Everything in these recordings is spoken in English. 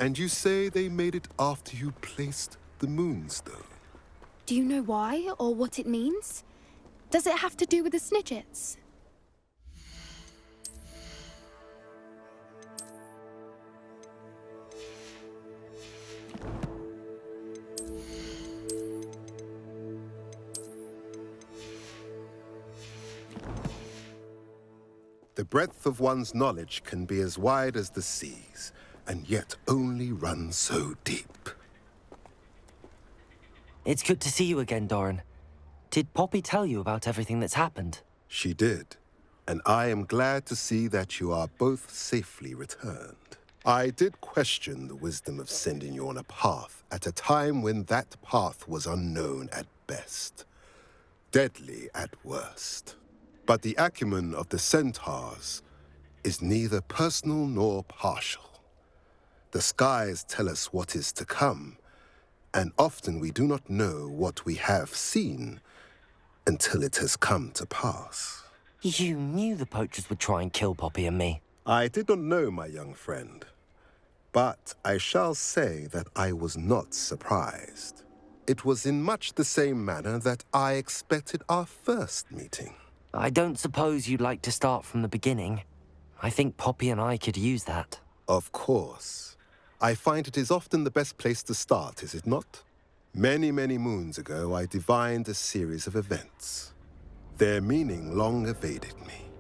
And you say they made it after you placed the moonstone? Do you know why or what it means? Does it have to do with the Snidgets? The breadth of one's knowledge can be as wide as the seas, and yet only run so deep. It's good to see you again, Doran. Did Poppy tell you about everything that's happened? She did, and I am glad to see that you are both safely returned. I did question the wisdom of sending you on a path at a time when that path was unknown at best, deadly at worst. But the acumen of the centaurs is neither personal nor partial. The skies tell us what is to come, and often we do not know what we have seen until it has come to pass. You knew the poachers would try and kill Poppy and me. I did not know, my young friend, but I shall say that I was not surprised. It was in much the same manner that I expected our first meeting. I don't suppose you'd like to start from the beginning. I think Poppy and I could use that. Of course. I find it is often the best place to start, is it not? Many, many moons ago, I divined a series of events. Their meaning long evaded me,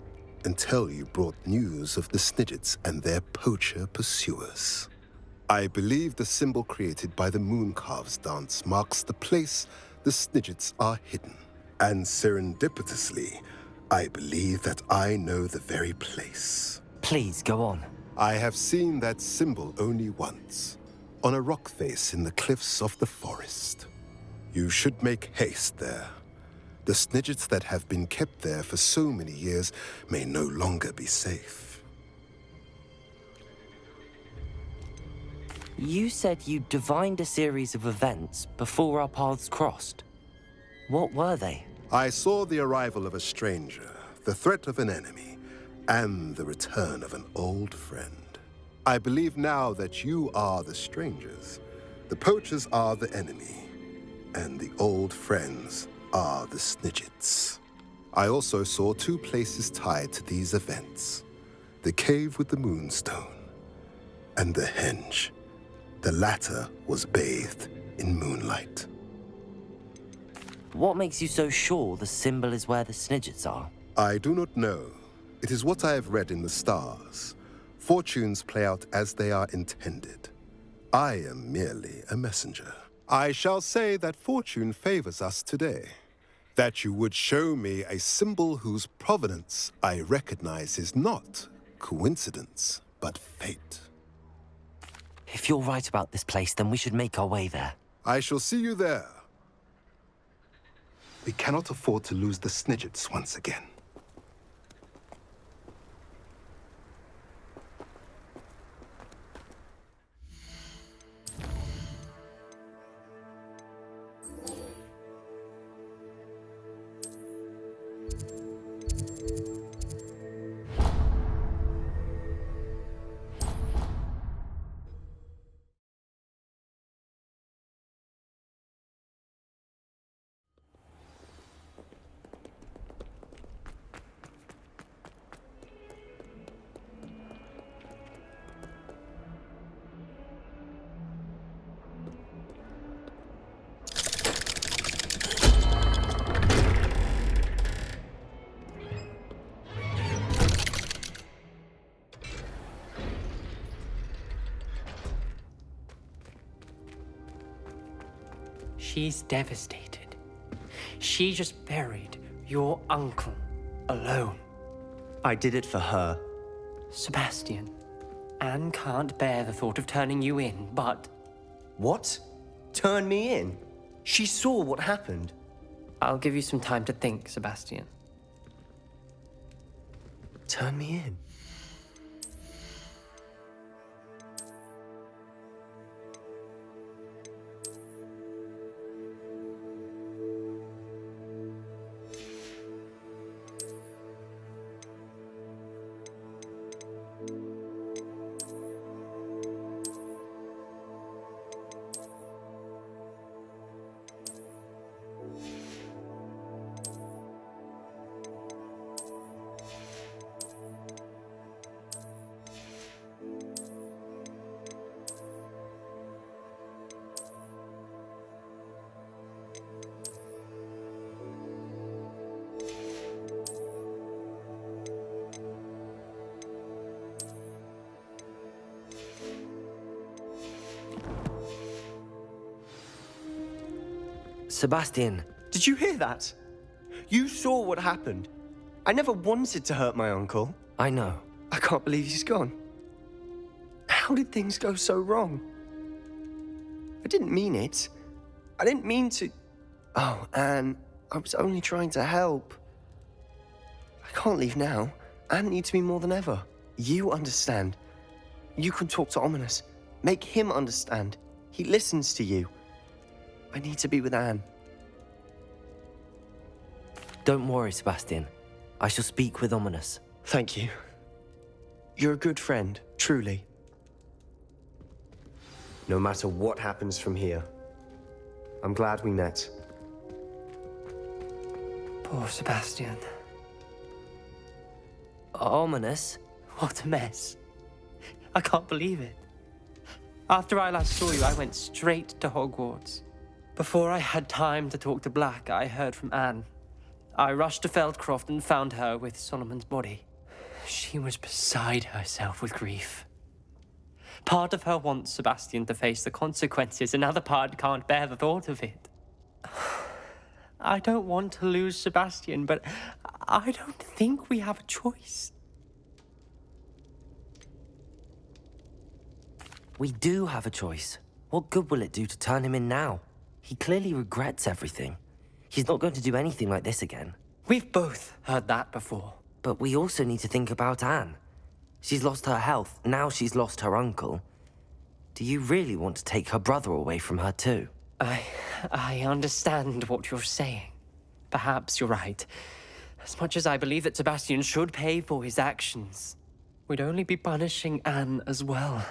until you brought news of the Snidgets and their poacher pursuers. I believe the symbol created by the Mooncalves dance marks the place the Snidgets are hidden. And serendipitously, I believe that I know the very place. Please, go on. I have seen that symbol only once, on a rock face in the cliffs of the forest. You should make haste there. The Snidgets that have been kept there for so many years may no longer be safe. You said you divined a series of events before our paths crossed. What were they? I saw the arrival of a stranger, the threat of an enemy, and the return of an old friend. I believe now that you are the strangers, the poachers are the enemy, and the old friends are the Snidgets. I also saw two places tied to these events: the cave with the moonstone and the henge. The latter was bathed in moonlight. What makes you so sure the symbol is where the Snidgets are? I do not know. It is what I have read in the stars. Fortunes play out as they are intended. I am merely a messenger. I shall say that fortune favors us today. That you would show me a symbol whose provenance I recognize is not coincidence, but fate. If you're right about this place, then we should make our way there. I shall see you there. We cannot afford to lose the Snidgets once again. She's devastated. She just buried your uncle alone. I did it for her. Sebastian, Anne can't bear the thought of turning you in, but What? Turn me in? She saw what happened. I'll give you some time to think, Sebastian. Turn me in? Sebastian. Did you hear that? You saw what happened. I never wanted to hurt my uncle. I know. I can't believe he's gone. How did things go so wrong? I didn't mean it. I didn't mean to... Oh, Anne, I was only trying to help. I can't leave now. Anne needs me more than ever. You understand. You can talk to Ominous. Make him understand. He listens to you. I need to be with Anne. Don't worry, Sebastian. I shall speak with Ominous. Thank you. You're a good friend, truly. No matter what happens from here, I'm glad we met. Poor Sebastian. Ominous? What a mess. I can't believe it. After I last saw you, I went straight to Hogwarts. Before I had time to talk to Black, I heard from Anne. I rushed to Feldcroft and found her with Solomon's body. She was beside herself with grief. Part of her wants Sebastian to face the consequences, another part can't bear the thought of it. I don't want to lose Sebastian, but I don't think we have a choice. We do have a choice. What good will it do to turn him in now? He clearly regrets everything. He's not going to do anything like this again. We've both heard that before. But we also need to think about Anne. She's lost her health, now she's lost her uncle. Do you really want to take her brother away from her too? I understand what you're saying. Perhaps you're right. As much as I believe that Sebastian should pay for his actions, we'd only be punishing Anne as well.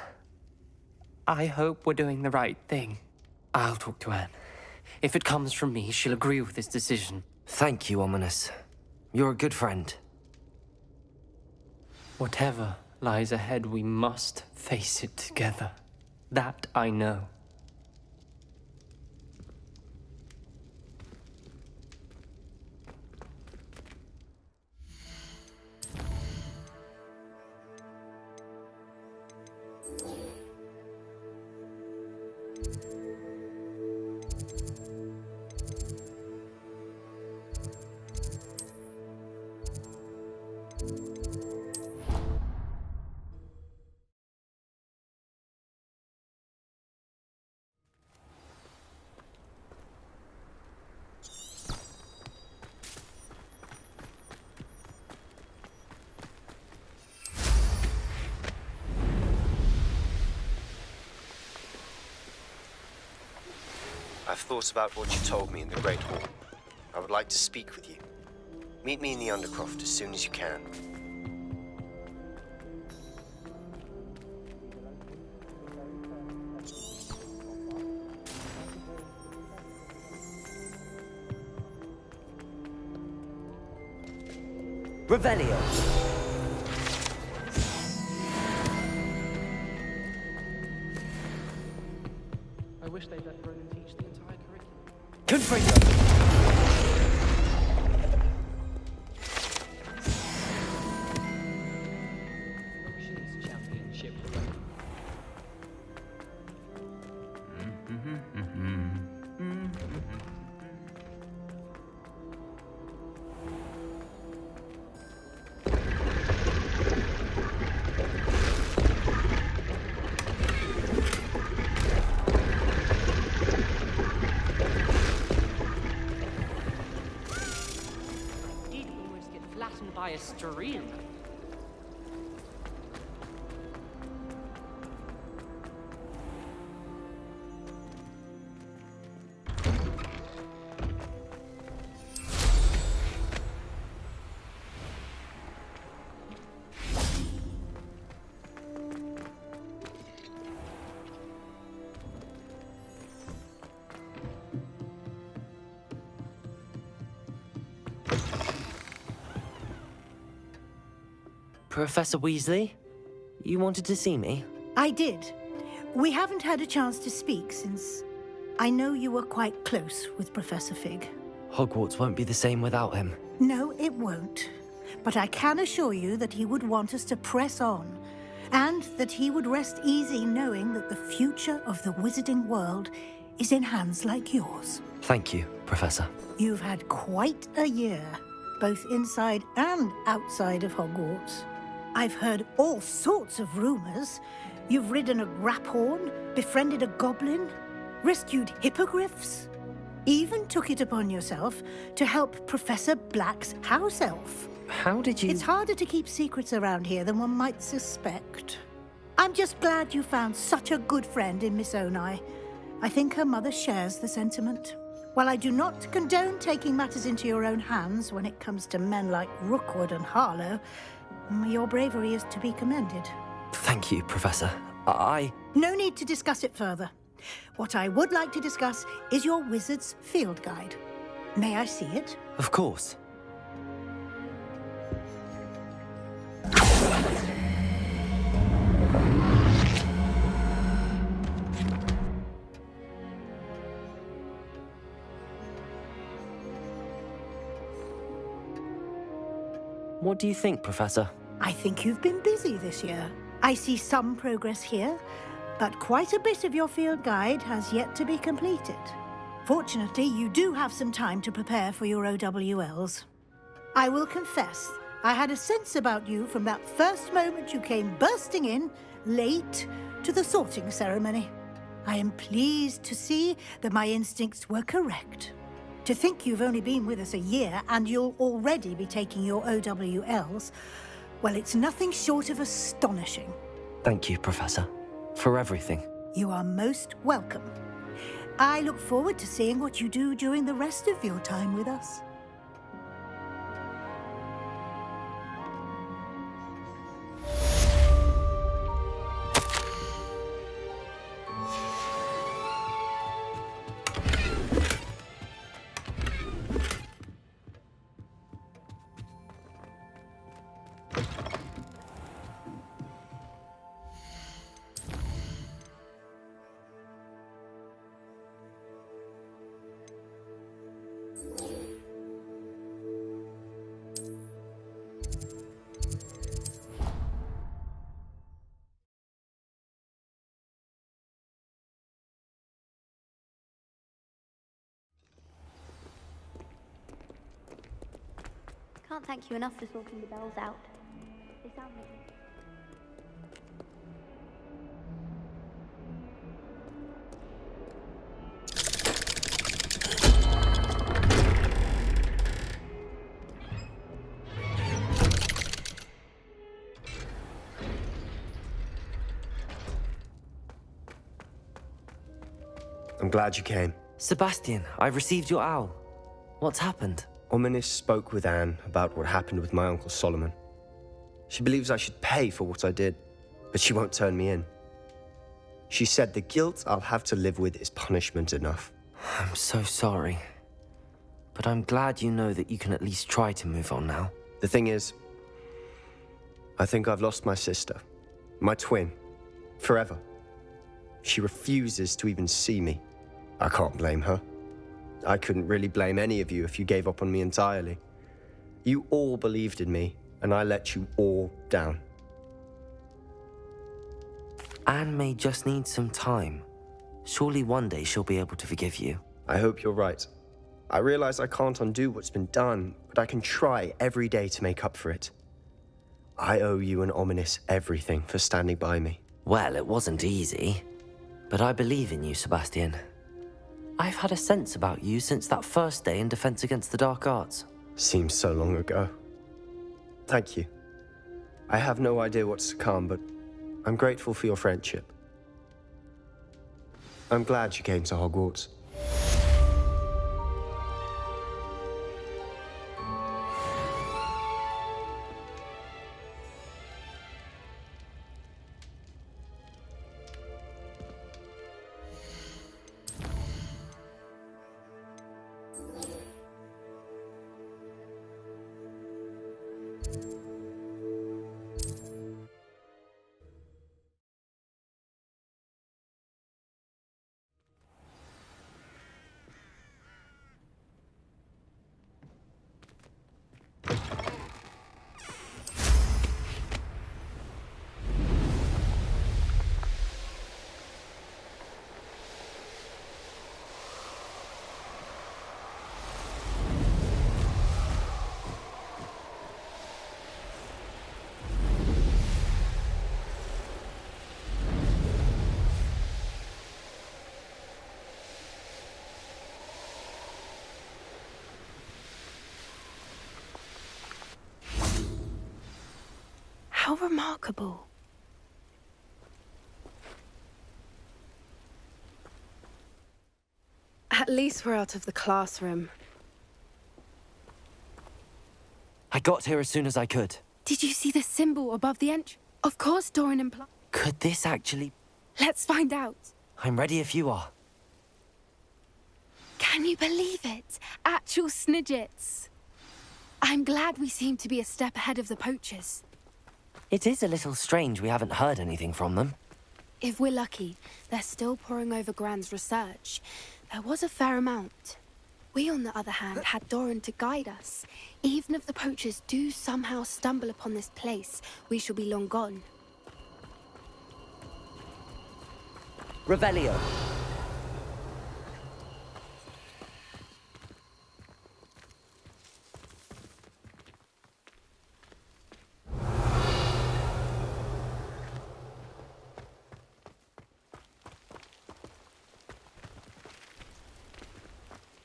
I hope we're doing the right thing. I'll talk to Anne. If it comes from me, she'll agree with this decision. Thank you, Ominous. You're a good friend. Whatever lies ahead, we must face it together. That I know. I've thought about what you told me in the Great Hall. I would like to speak with you. Meet me in the Undercroft as soon as you can. Revelio! I wish they'd let Ronan teach the entire curriculum. Confringo! Potions Championship. Did almost get flattened by a stream. Professor Weasley? You wanted to see me? I did. We haven't had a chance to speak since I know you were quite close with Professor Fig. Hogwarts won't be the same without him. No, it won't. But I can assure you that he would want us to press on, and that he would rest easy knowing that the future of the wizarding world is in hands like yours. Thank you, Professor. You've had quite a year, both inside and outside of Hogwarts. I've heard all sorts of rumors. You've ridden a graphorn, befriended a goblin, rescued hippogriffs, even took it upon yourself to help Professor Black's house elf. How did you... It's harder to keep secrets around here than one might suspect. I'm just glad you found such a good friend in Miss Onai. I think her mother shares the sentiment. While I do not condone taking matters into your own hands when it comes to men like Rookwood and Harlow, your bravery is to be commended. Thank you, Professor. No need to discuss it further. What I would like to discuss is your wizard's field guide. May I see it? Of course. What do you think, Professor? I think you've been busy this year. I see some progress here, but quite a bit of your field guide has yet to be completed. Fortunately, you do have some time to prepare for your OWLs. I will confess, I had a sense about you from that first moment you came bursting in, late, to the sorting ceremony. I am pleased to see that my instincts were correct. To think you've only been with us a year and you'll already be taking your OWLs, well, it's nothing short of astonishing. Thank you, Professor, for everything. You are most welcome. I look forward to seeing what you do during the rest of your time with us. Can't thank you enough for sorting the bells out. They sound like... I'm glad you came. Sebastian, I received your owl. What's happened? Ominis spoke with Anne about what happened with my Uncle Solomon. She believes I should pay for what I did, but she won't turn me in. She said the guilt I'll have to live with is punishment enough. I'm so sorry. But I'm glad you know that you can at least try to move on now. The thing is, I think I've lost my sister, my twin, forever. She refuses to even see me. I can't blame her. I couldn't really blame any of you if you gave up on me entirely. You all believed in me, and I let you all down. Anne may just need some time. Surely one day she'll be able to forgive you. I hope you're right. I realize I can't undo what's been done, but I can try every day to make up for it. I owe you and Ominis everything for standing by me. Well, it wasn't easy. But I believe in you, Sebastian. I've had a sense about you since that first day in Defense Against the Dark Arts. Seems so long ago. Thank you. I have no idea what's to come, but I'm grateful for your friendship. I'm glad you came to Hogwarts. remarkable. At least we're out of the classroom. I got here as soon as I could. Did you see the symbol above the entrance? Of course, Doran implied. Could this actually... Let's find out. I'm ready if you are. Can you believe it? Actual Snidgets. I'm glad we seem to be a step ahead of the poachers. It is a little strange we haven't heard anything from them. If we're lucky, they're still poring over Gran's research. There was a fair amount. We, on the other hand, had Doran to guide us. Even if the poachers do somehow stumble upon this place, we shall be long gone. Revelio.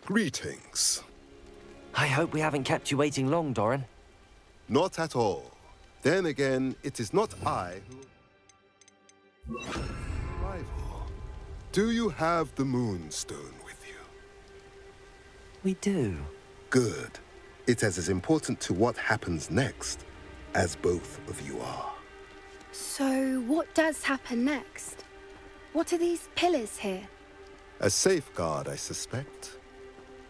Greetings. I hope we haven't kept you waiting long, Doran. Not at all. Then again, it is not I who... Rival, do you have the Moonstone with you? We do. Good. It is as important to what happens next as both of you are. So, what does happen next? What are these pillars here? A safeguard, I suspect.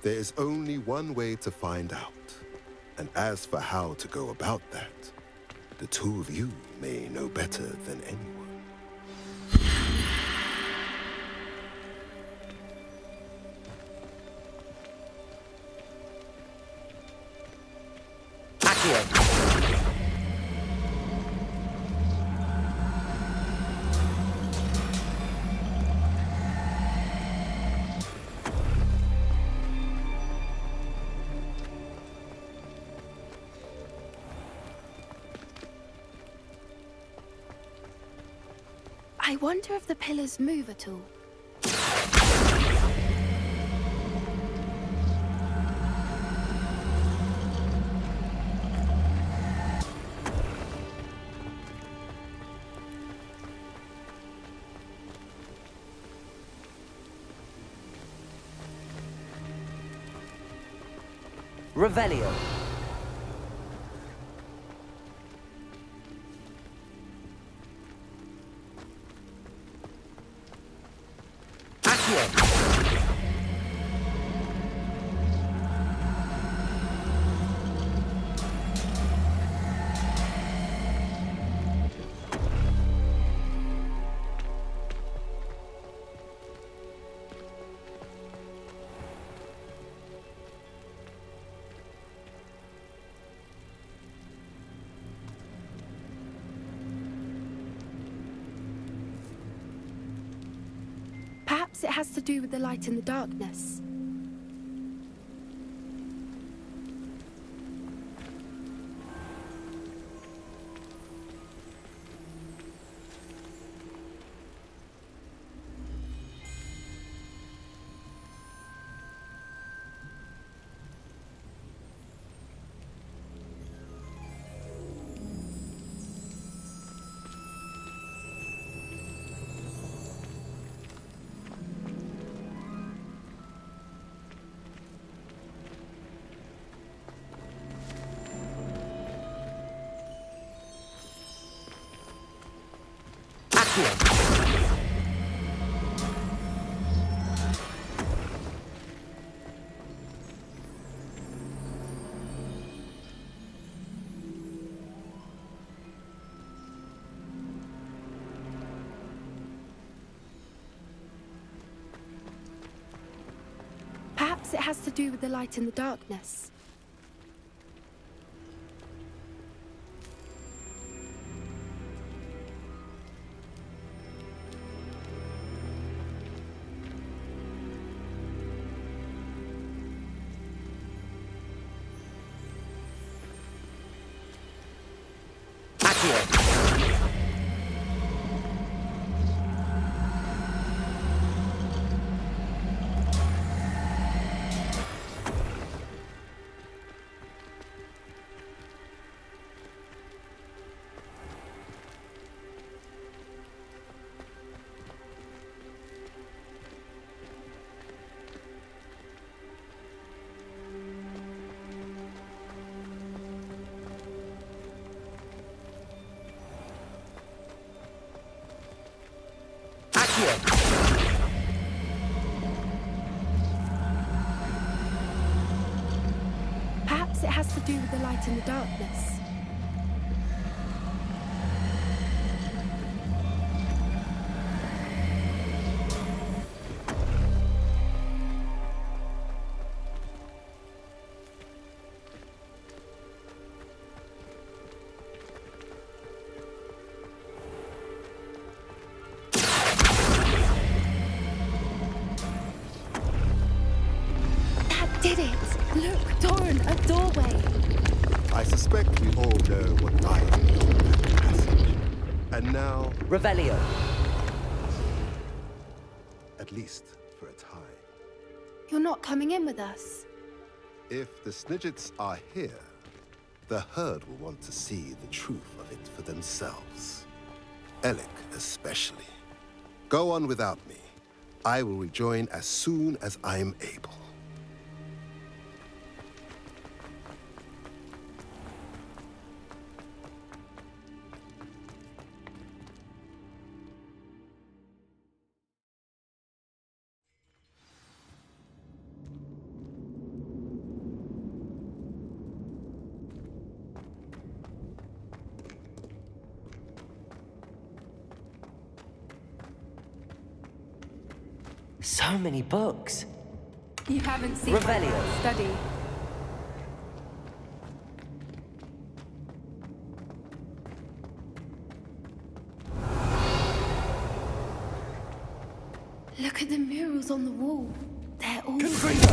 There is only one way to find out. And as for how to go about that, the two of you may know better than anyone. Accio. I wonder if the pillars move at all. Revelio. Accio. Perhaps it has to do with the light in the darkness. Perhaps it has to do with the light in the darkness. Accio! Perhaps it has to do with the light in the darkness. Did it! Look, Doran, a doorway! I suspect we all know what lies beyond that passage. And now, Revelio. at least for a time, You're not coming in with us. if the Snidgets are here, the herd will want to see the truth of it for themselves. Alec especially. Go on without me. I will rejoin as soon as I'm able. So many books. You haven't seen my Revelio. first study. Look at the murals on the wall. They're all secrets.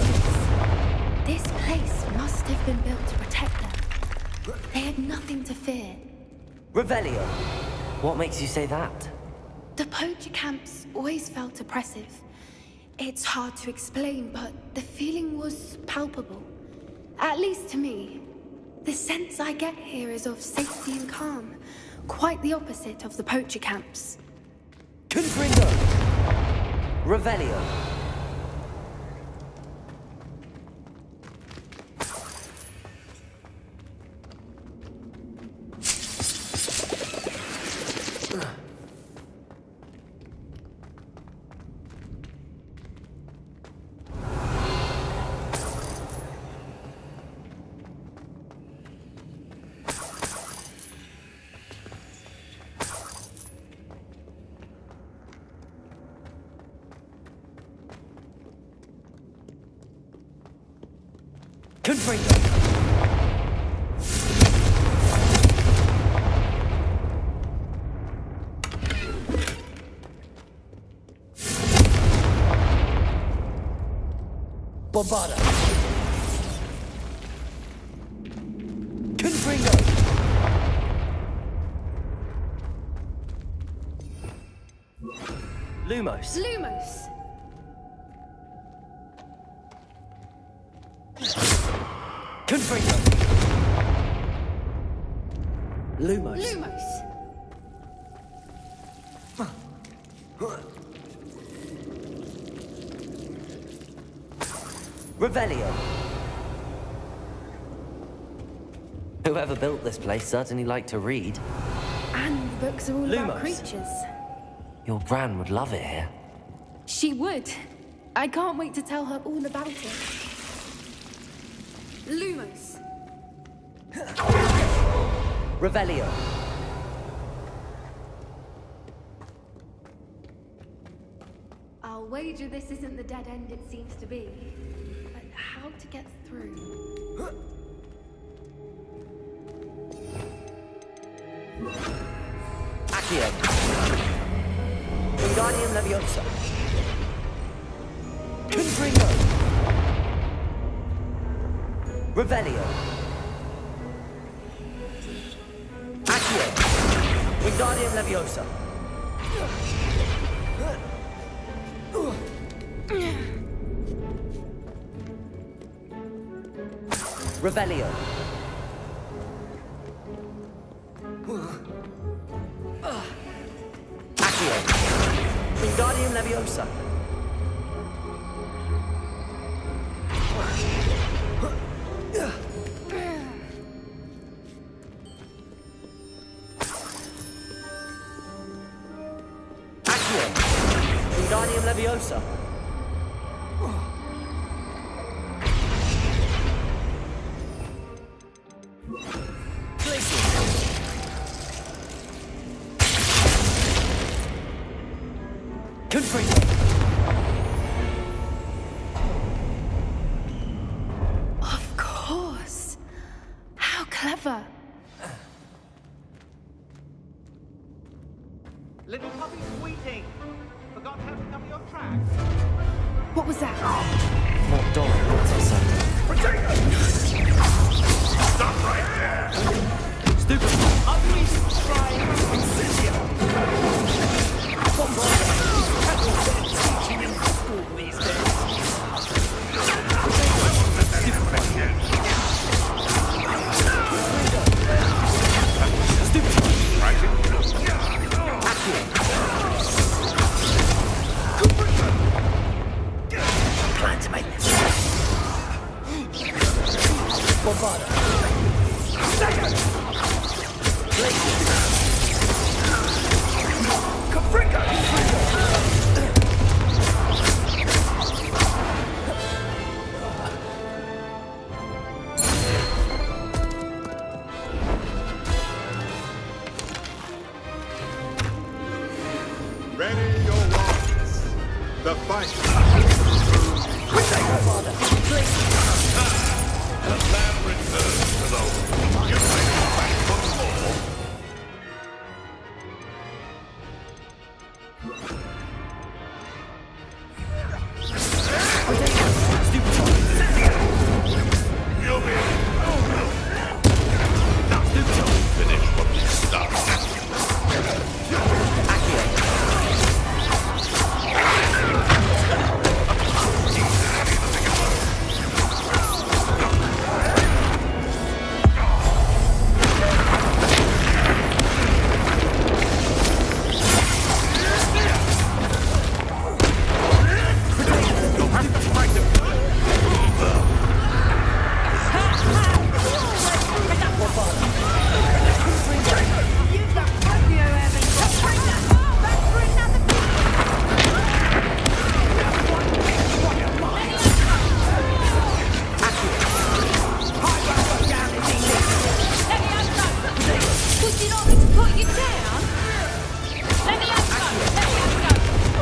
This place must have been built to protect them. They had nothing to fear. Revelio. What makes you say that? The poacher camps always felt oppressive. It's hard to explain, but the feeling was palpable. At least to me. The sense I get here is of safety and calm. Quite the opposite of the poacher camps. Confringo. Revelio. Confringo. Bombada. Confringo. Lumos. Lumos! Confringo. Lumos. Lumos! Revelio. Whoever built this place certainly liked to read. And the books are all about Lumos. creatures. Your Gran would love it here. She would. I can't wait to tell her all about it. Lumos! Revelio. I'll wager this isn't the dead end it seems to be. But how to get through? Accio. Wingardium Leviosa. Confringo. Revelio. Accio. Wingardium Leviosa. Revelio. Accio. Wingardium Leviosa. Accio. Leviosa. Of course. How clever. Little puppy squeaking. Forgot how to cover your track. What was that? What door wants for something? Stop right there! Stupid. Unleash flying Incendio. Plan to make this. Ready your wands. The fight. The plan returns to those. You might come back for more. You'll be. Now, finish what we started. Would you like me to put you down? Let me have go. Let me have go.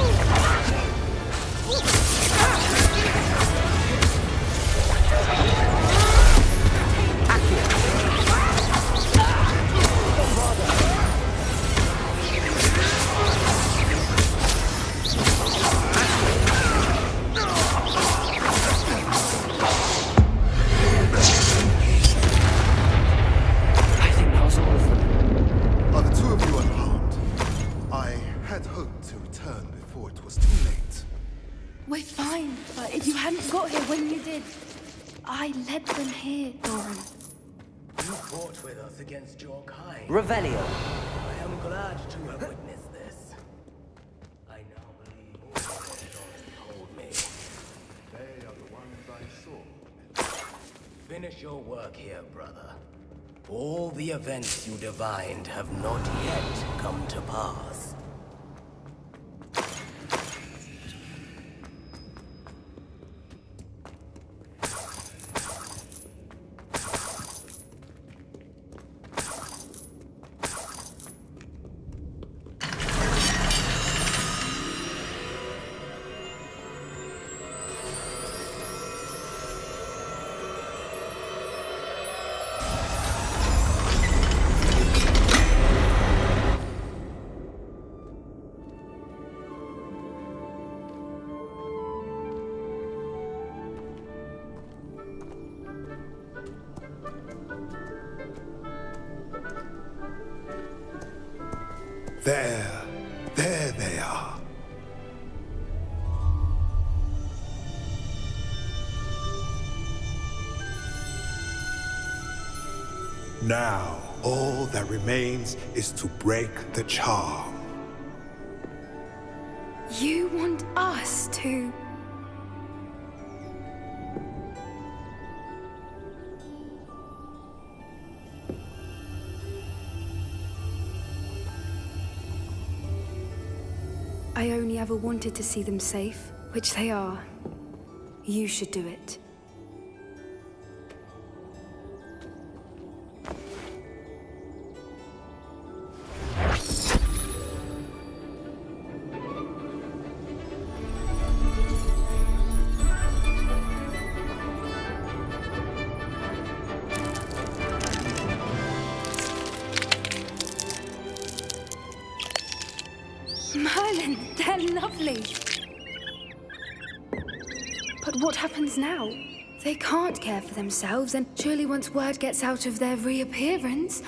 I think that was all of them. Are the two of you unharmed? I had hoped to return before it was too late. We're fine, but if you hadn't got here when you did, I led them here, Doran. You fought with us against your kind. Revelio. I am glad to have witnessed this. I now believe all the stories told me. They are the ones I saw. Finish your work here, brother. All the events you divined have not yet come to pass. There they are. Now, all that remains is to break the charm. You want us to... I only ever wanted to see them safe, which they are. You should do it. Merlin, they're lovely. But what happens now? They can't care for themselves, and surely once word gets out of their reappearance...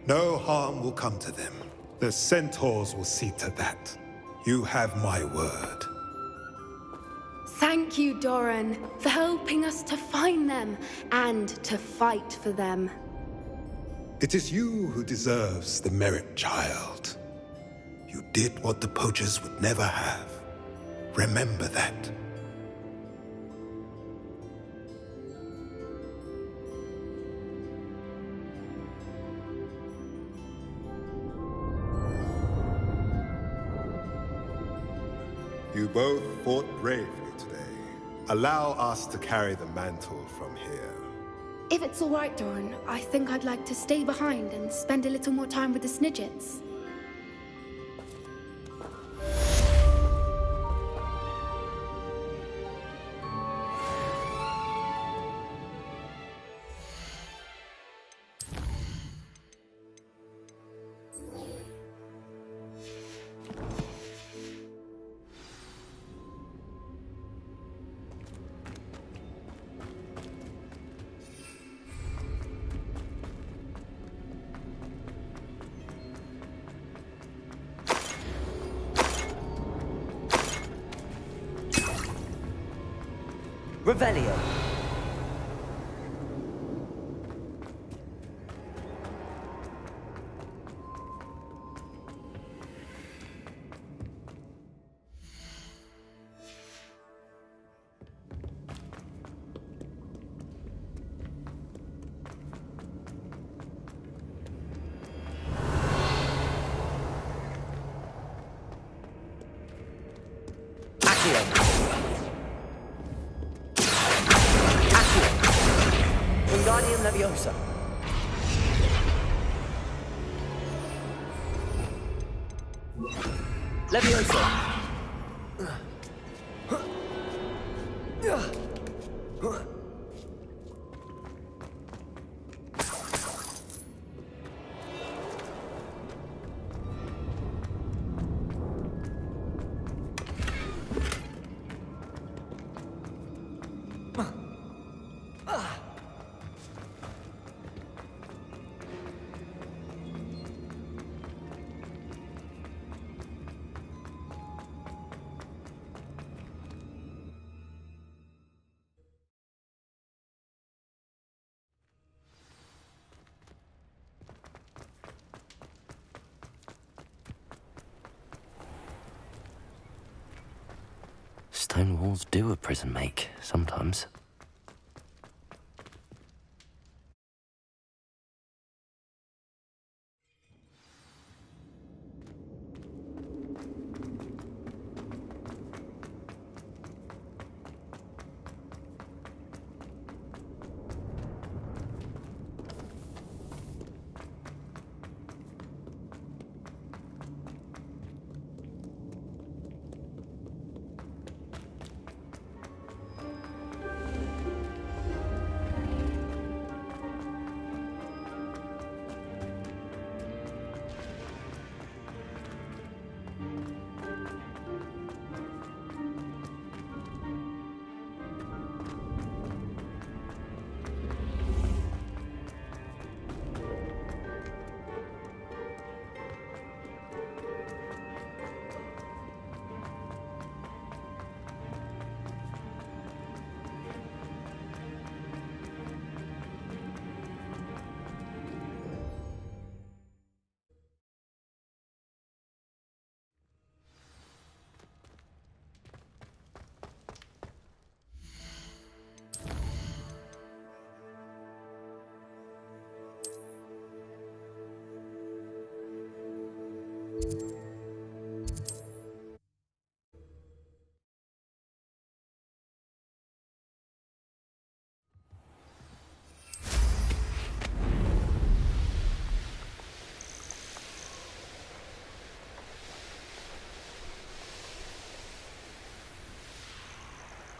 No harm will come to them. The centaurs will see to that. You have my word. Thank you, Doran, for helping us to find them and to fight for them. It is you who deserves the merit, child. You did what the poachers would never have. Remember that. You both fought bravely today. Allow us to carry the mantle from here. If it's all right, Doran, I think I'd like to stay behind and spend a little more time with the Snidgets. Revelio. Wingardium Leviosa. Leviosa. Stone walls do a prison make, sometimes.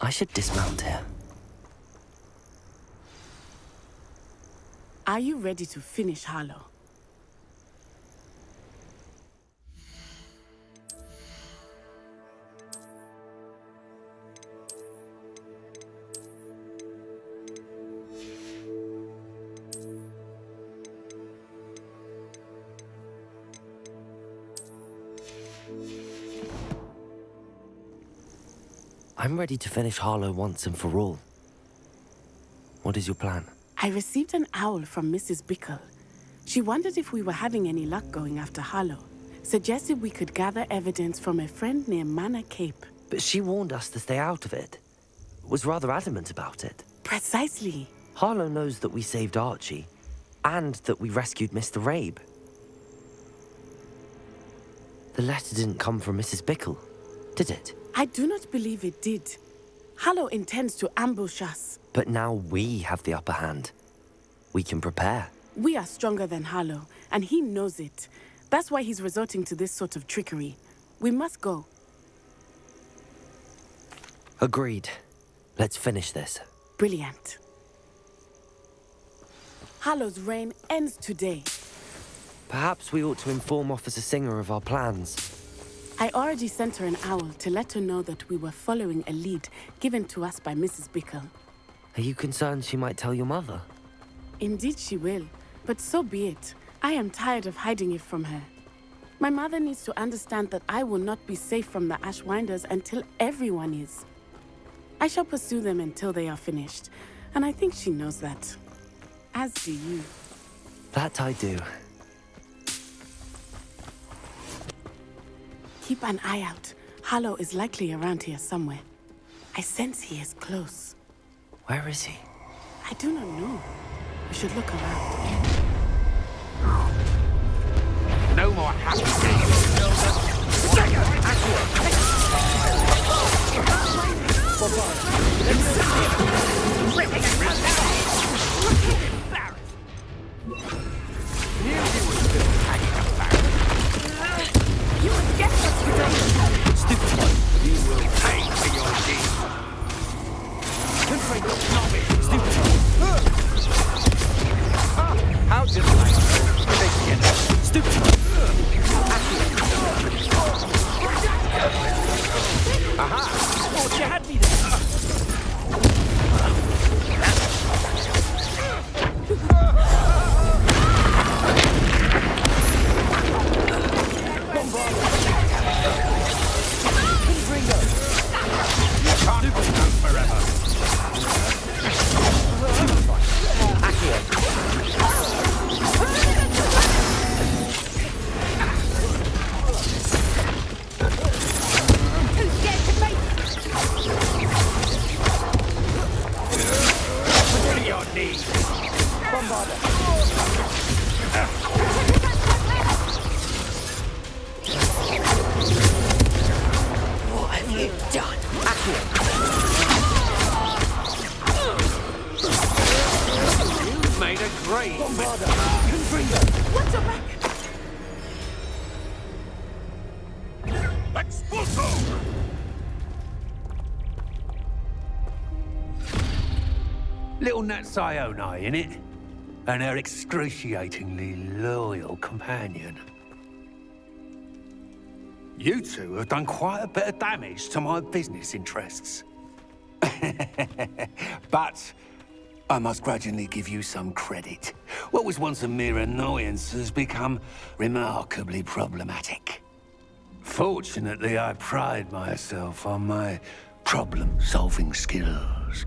I should dismount here. Are you ready to finish Harlow? I'm ready to finish Harlow once and for all. What is your plan? I received an owl from Mrs. Bickle. She wondered if we were having any luck going after Harlow. Suggested we could gather evidence from a friend near Manor Cape. But she warned us to stay out of it. Was rather adamant about it. Precisely. Harlow knows that we saved Archie, and that we rescued Mr. Rabe. The letter didn't come from Mrs. Bickle, did it? I do not believe it did. Harlow intends to ambush us. But now we have the upper hand. We can prepare. We are stronger than Harlow, and he knows it. That's why he's resorting to this sort of trickery. We must go. Agreed. Let's finish this. Brilliant. Harlow's reign ends today. Perhaps we ought to inform Officer Singer of our plans. I already sent her an owl to let her know that we were following a lead given to us by Mrs. Bickle. Are you concerned she might tell your mother? Indeed she will, but so be it. I am tired of hiding it from her. My mother needs to understand that I will not be safe from the Ashwinders until everyone is. I shall pursue them until they are finished, and I think she knows that. As do you. That I do. Keep an eye out. Harlow is likely around here somewhere. I sense he is close. Where is he? I do not know. We should look around. No more happy days. You would get what you don't. Stupid one. You will pay for your deeds. Stupid one. How did I? Stupid one. Aha! Thought you had me there. What have you done? You made a great What's your back? Expulso! Little Nat Sione, innit? And her excruciatingly loyal companion. You two have done quite a bit of damage to my business interests. But I must grudgingly give you some credit. What was once a mere annoyance has become remarkably problematic. Fortunately, I pride myself on my problem-solving skills.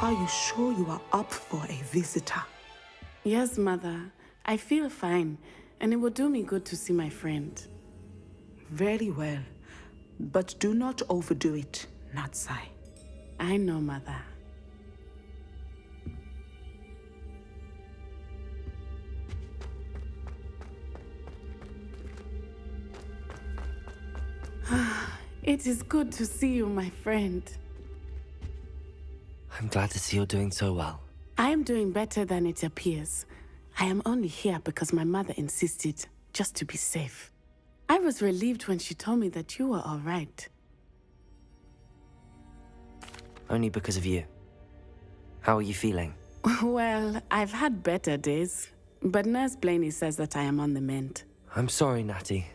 Are you sure you are up for a visitor? Yes, Mother. I feel fine, and it will do me good to see my friend. Very well. But do not overdo it, Natsai. I know, Mother. It is good to see you, my friend. I'm glad to see you're doing so well. I am doing better than it appears. I am only here because my mother insisted, just to be safe. I was relieved when she told me that you were all right. Only because of you. How are you feeling? Well, I've had better days, but Nurse Blaney says that I am on the mend. I'm sorry, Natty.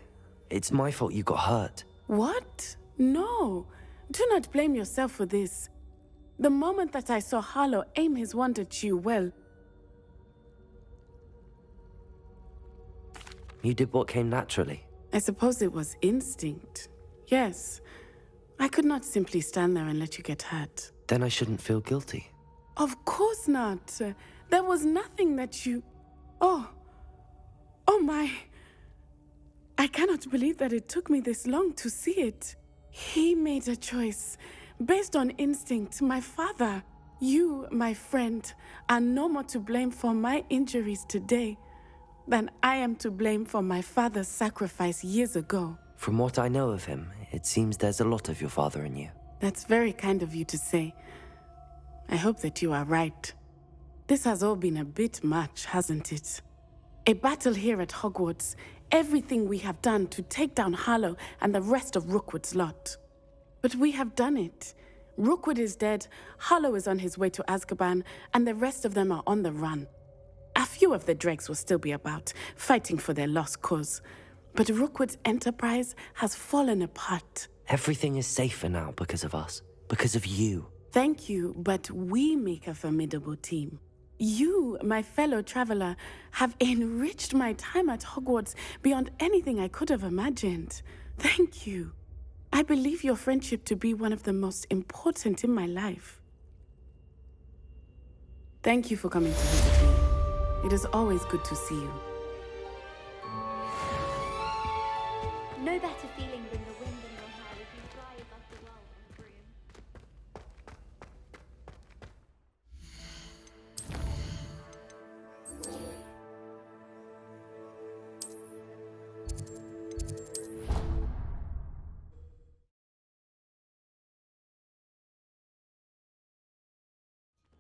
It's my fault you got hurt. What? No. Do not blame yourself for this. The moment that I saw Harlow aim his wand at you, well... You did what came naturally. I suppose it was instinct. Yes. I could not simply stand there and let you get hurt. Then I shouldn't feel guilty. Of course not. There was nothing that you... Oh my... I cannot believe that it took me this long to see it. He made a choice. Based on instinct, my father, you, my friend, are no more to blame for my injuries today than I am to blame for my father's sacrifice years ago. From what I know of him, it seems there's a lot of your father in you. That's very kind of you to say. I hope that you are right. This has all been a bit much, hasn't it? A battle here at Hogwarts, everything we have done to take down Harlow and the rest of Rookwood's lot. But we have done it. Rookwood is dead, Harlow is on his way to Azkaban, and the rest of them are on the run. A few of the dregs will still be about, fighting for their lost cause. But Rookwood's enterprise has fallen apart. Everything is safer now because of us. Because of you. Thank you, but we make a formidable team. You, my fellow traveler, have enriched my time at Hogwarts beyond anything I could have imagined. Thank you. I believe your friendship to be one of the most important in my life. Thank you for coming to visit me. It is always good to see you. No better feeling than the wind in your hair as you fly above the world on broom.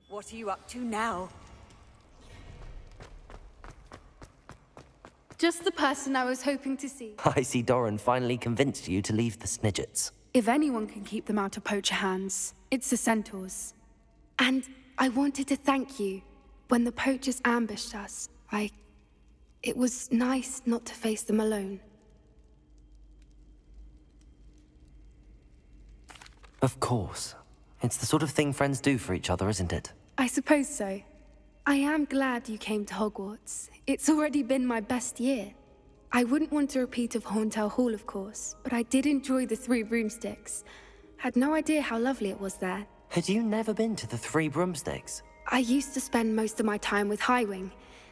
What are you up to now? Just the person I was hoping to see. I see Doran finally convinced you to leave the Snidgets. If anyone can keep them out of poacher hands, it's the centaurs. And I wanted to thank you. When the poachers ambushed us, it was nice not to face them alone. Of course. It's the sort of thing friends do for each other, isn't it? I suppose so. I am glad you came to Hogwarts. It's already been my best year. I wouldn't want a repeat of Horntail Hall, of course, but I did enjoy the Three Broomsticks. Had no idea how lovely it was there. Had you never been to the Three Broomsticks? I used to spend most of my time with Highwing,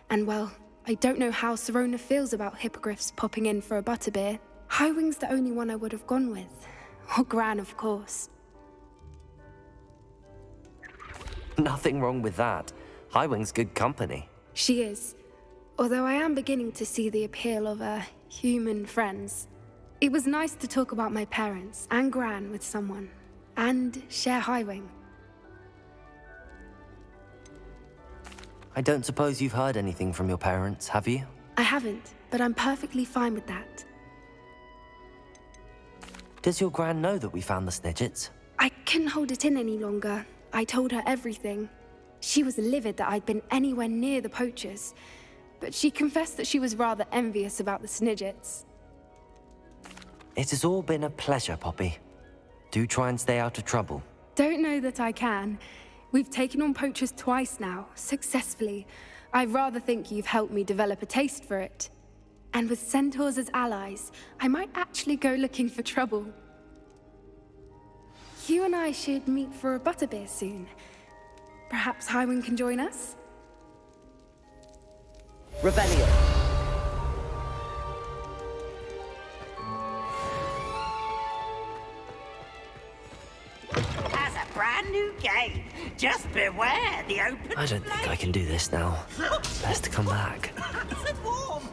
and well, I don't know how Serona feels about hippogriffs popping in for a butterbeer. Highwing's the only one I would have gone with. Or Gran, of course. Nothing wrong with that. Highwing's good company. She is. Although I am beginning to see the appeal of human friends. It was nice to talk about my parents and Gran with someone. And share Highwing. I don't suppose you've heard anything from your parents, have you? I haven't, but I'm perfectly fine with that. Does your Gran know that we found the Snidgets? I couldn't hold it in any longer. I told her everything. She was livid that I'd been anywhere near the poachers, but she confessed that she was rather envious about the Snidgets. It has all been a pleasure, Poppy. Do try and stay out of trouble. Don't know that I can. We've taken on poachers twice now, successfully. I rather think you've helped me develop a taste for it. And with centaurs as allies, I might actually go looking for trouble. You and I should meet for a butterbeer soon. Perhaps Highwind can join us? Rebellion. As a brand new game, just beware the open. I don't think I can do this now. Best to come back. It's warm.